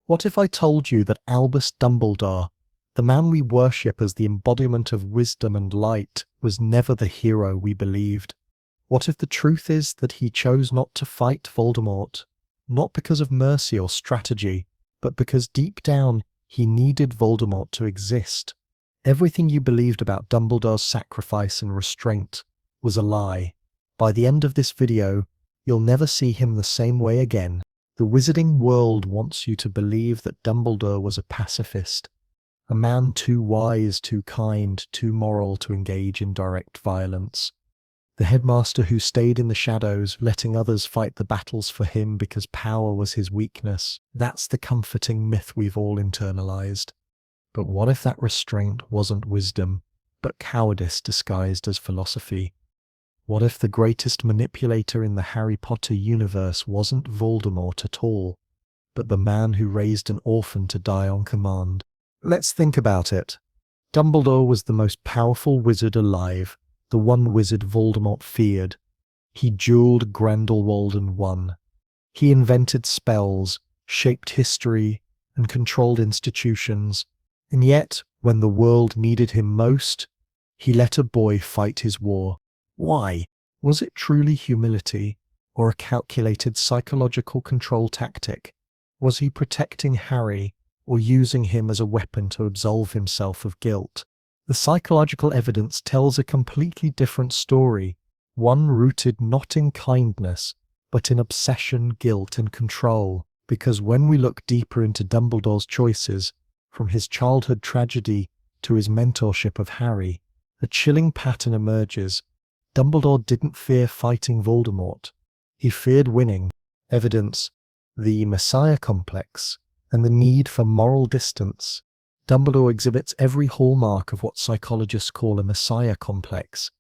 What if I told you that Albus Dumbledore, the man we worship as the embodiment of wisdom and light, was never the hero we believed? What if the truth is that he chose not to fight Voldemort, not because of mercy or strategy, but because deep down he needed Voldemort to exist? Everything you believed about Dumbledore's sacrifice and restraint was a lie. By the end of this video, you'll never see him the same way again. The wizarding world wants you to believe that Dumbledore was a pacifist, a man too wise, too kind, too moral to engage in direct violence. The headmaster who stayed in the shadows, letting others fight the battles for him because power was his weakness. That's the comforting myth we've all internalized. But what if that restraint wasn't wisdom, but cowardice disguised as philosophy? What if the greatest manipulator in the Harry Potter universe wasn't Voldemort at all, but the man who raised an orphan to die on command? Let's think about it. Dumbledore was the most powerful wizard alive, the one wizard Voldemort feared. He dueled Grindelwald and won. He invented spells, shaped history, and controlled institutions. And yet, when the world needed him most, he let a boy fight his war. Why? Was it truly humility, or a calculated psychological control tactic? Was he protecting Harry, or using him as a weapon to absolve himself of guilt? The psychological evidence tells a completely different story, one rooted not in kindness, but in obsession, guilt, and control. Because when we look deeper into Dumbledore's choices, from his childhood tragedy to his mentorship of Harry, a chilling pattern emerges. Dumbledore didn't fear fighting Voldemort. He feared winning. Evidence: the Messiah complex and the need for moral distance. Dumbledore exhibits every hallmark of what psychologists call a Messiah complex,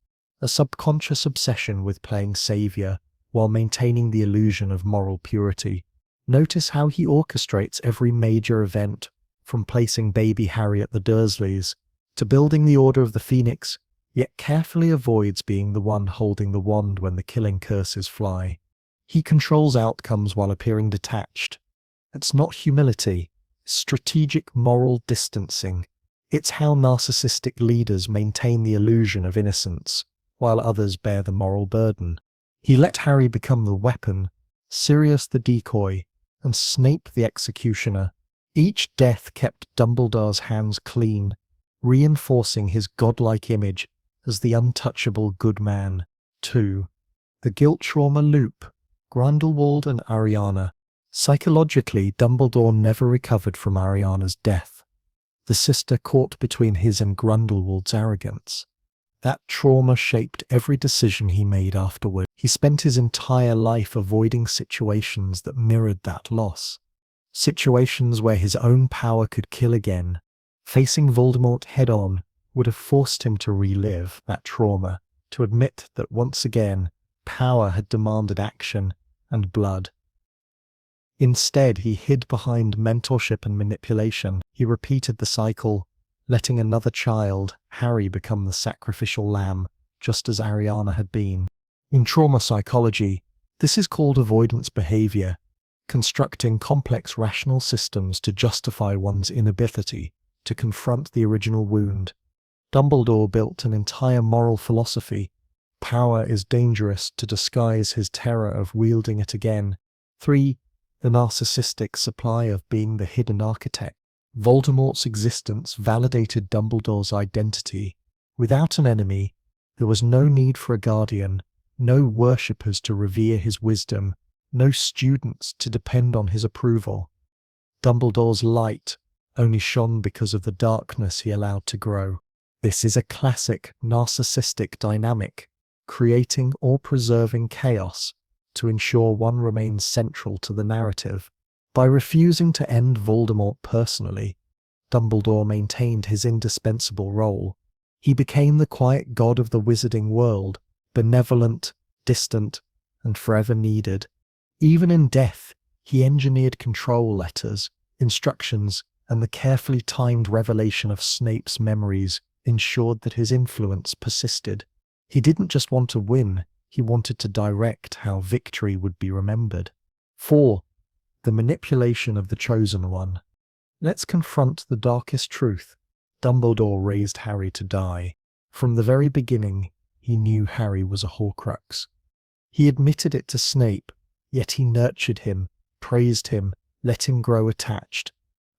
a subconscious obsession with playing savior while maintaining the illusion of moral purity. Notice how he orchestrates every major event, from placing baby Harry at the Dursleys to building the Order of the Phoenix, yet carefully avoids being the one holding the wand when the killing curses fly. He controls outcomes while appearing detached. It's not humility, it's strategic moral distancing. It's how narcissistic leaders maintain the illusion of innocence, while others bear the moral burden. He let Harry become the weapon, Sirius the decoy, and Snape the executioner. Each death kept Dumbledore's hands clean, reinforcing his godlike image as the untouchable good man. 2. The guilt trauma loop. Grindelwald and Ariana. Psychologically, Dumbledore never recovered from Ariana's death, the sister caught between his and Grindelwald's arrogance. That trauma shaped every decision he made afterward. He spent his entire life avoiding situations that mirrored that loss. Situations where his own power could kill again. Facing Voldemort head-on would have forced him to relive that trauma, to admit that once again, power had demanded action and blood. Instead, he hid behind mentorship and manipulation. He repeated the cycle, letting another child, Harry, become the sacrificial lamb, just as Ariana had been. In trauma psychology, this is called avoidance behavior, constructing complex rational systems to justify one's inability to confront the original wound. Dumbledore built an entire moral philosophy. Power is dangerous to disguise his terror of wielding it again. 3. The narcissistic supply of being the hidden architect. Voldemort's existence validated Dumbledore's identity. Without an enemy, there was no need for a guardian, no worshippers to revere his wisdom, no students to depend on his approval. Dumbledore's light only shone because of the darkness he allowed to grow. This is a classic narcissistic dynamic, creating or preserving chaos to ensure one remains central to the narrative. By refusing to end Voldemort personally, Dumbledore maintained his indispensable role. He became the quiet god of the wizarding world, benevolent, distant, and forever needed. Even in death, he engineered control letters, instructions, and the carefully timed revelation of Snape's memories ensured that his influence persisted. He didn't just want to win, he wanted to direct how victory would be remembered. 4. The manipulation of the chosen one. Let's confront the darkest truth. Dumbledore raised Harry to die. From the very beginning, he knew Harry was a Horcrux. He admitted it to Snape, yet he nurtured him, praised him, let him grow attached,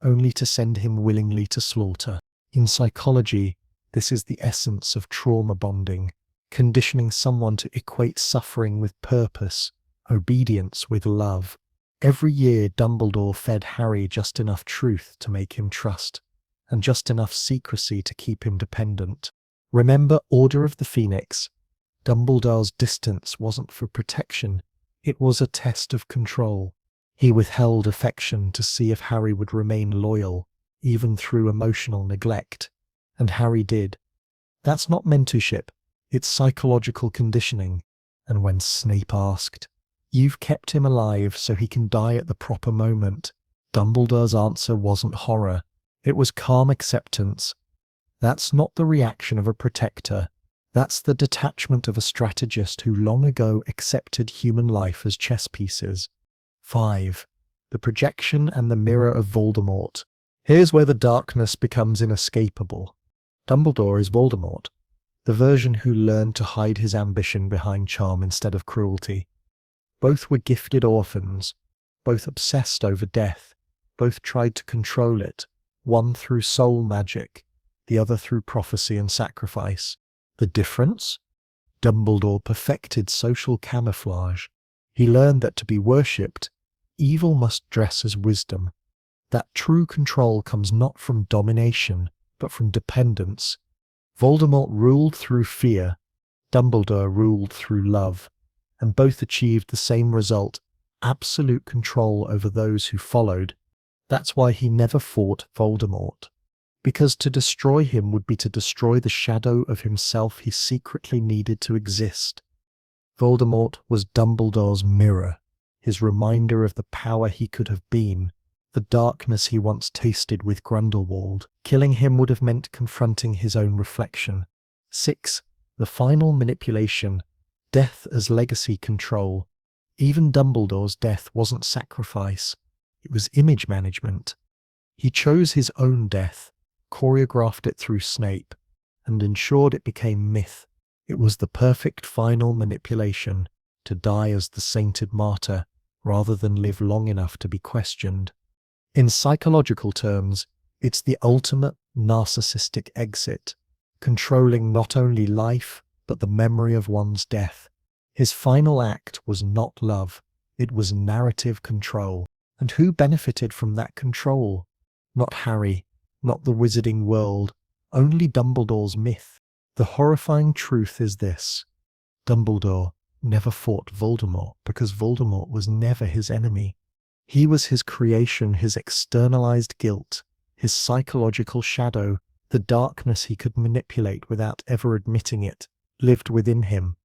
only to send him willingly to slaughter. In psychology, this is the essence of trauma bonding, conditioning someone to equate suffering with purpose, obedience with love. Every year, Dumbledore fed Harry just enough truth to make him trust, and just enough secrecy to keep him dependent. Remember Order of the Phoenix? Dumbledore's distance wasn't for protection, it was a test of control. He withheld affection to see if Harry would remain loyal, even through emotional neglect. And Harry did. That's not mentorship, it's psychological conditioning. And when Snape asked, "You've kept him alive so he can die at the proper moment," Dumbledore's answer wasn't horror, it was calm acceptance. That's not the reaction of a protector. That's the detachment of a strategist who long ago accepted human life as chess pieces. 5. The projection and the mirror of Voldemort. Here's where the darkness becomes inescapable. Dumbledore is Voldemort, the version who learned to hide his ambition behind charm instead of cruelty. Both were gifted orphans, both obsessed over death, both tried to control it, one through soul magic, the other through prophecy and sacrifice. The difference? Dumbledore perfected social camouflage. He learned that to be worshipped, evil must dress as wisdom. That true control comes not from domination, but from dependence. Voldemort ruled through fear, Dumbledore ruled through love, and both achieved the same result, absolute control over those who followed. That's why he never fought Voldemort, because to destroy him would be to destroy the shadow of himself he secretly needed to exist. Voldemort was Dumbledore's mirror, his reminder of the power he could have been, the darkness he once tasted with Grindelwald. Killing him would have meant confronting his own reflection. 6. The final manipulation. Death as legacy control. Even Dumbledore's death wasn't sacrifice, it was image management. He chose his own death, choreographed it through Snape, and ensured it became myth. It was the perfect final manipulation, to die as the sainted martyr, rather than live long enough to be questioned. In psychological terms, it's the ultimate narcissistic exit, controlling not only life, but the memory of one's death. His final act was not love, it was narrative control. And who benefited from that control? Not Harry, not the wizarding world, only Dumbledore's myth. The horrifying truth is this: Dumbledore never fought Voldemort because Voldemort was never his enemy. He was his creation, his externalized guilt, his psychological shadow, the darkness he could manipulate without ever admitting it, lived within him.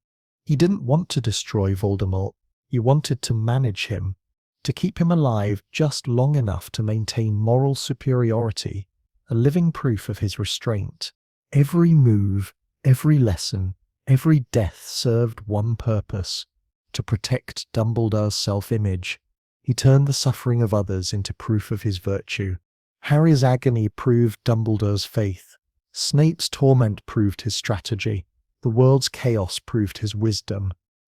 He didn't want to destroy Voldemort, he wanted to manage him, to keep him alive just long enough to maintain moral superiority, a living proof of his restraint. Every move, every lesson, every death served one purpose: to protect Dumbledore's self-image. He turned the suffering of others into proof of his virtue. Harry's agony proved Dumbledore's faith. Snape's torment proved his strategy. The world's chaos proved his wisdom.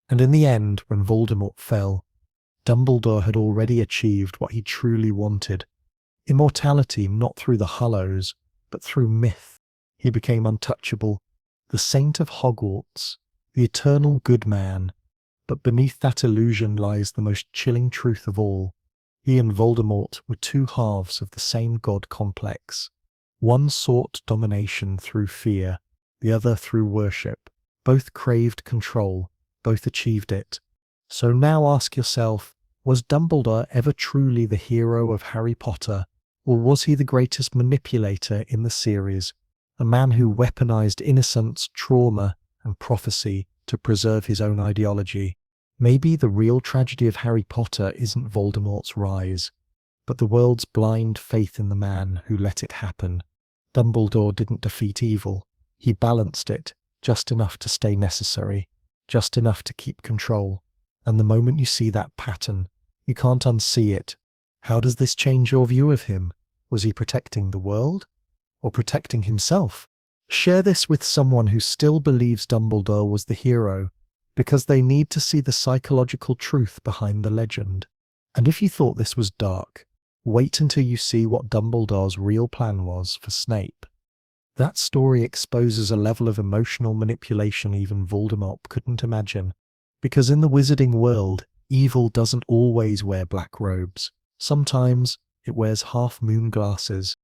And in the end, when Voldemort fell, Dumbledore had already achieved what he truly wanted. Immortality not through the Hallows, but through myth. He became untouchable, the saint of Hogwarts, the eternal good man. But beneath that illusion lies the most chilling truth of all. He and Voldemort were two halves of the same god complex. One sought domination through fear, the other through worship. Both craved control, both achieved it. So now ask yourself, was Dumbledore ever truly the hero of Harry Potter, or was he the greatest manipulator in the series, a man who weaponized innocence, trauma, and prophecy to preserve his own ideology? Maybe the real tragedy of Harry Potter isn't Voldemort's rise, but the world's blind faith in the man who let it happen. Dumbledore didn't defeat evil, he balanced it, just enough to stay necessary, just enough to keep control. And the moment you see that pattern, you can't unsee it. How does this change your view of him? Was he protecting the world or protecting himself? Share this with someone who still believes Dumbledore was the hero, because they need to see the psychological truth behind the legend. And if you thought this was dark, wait until you see what Dumbledore's real plan was for Snape. That story exposes a level of emotional manipulation even Voldemort couldn't imagine. Because in the wizarding world, evil doesn't always wear black robes. Sometimes it wears half-moon glasses.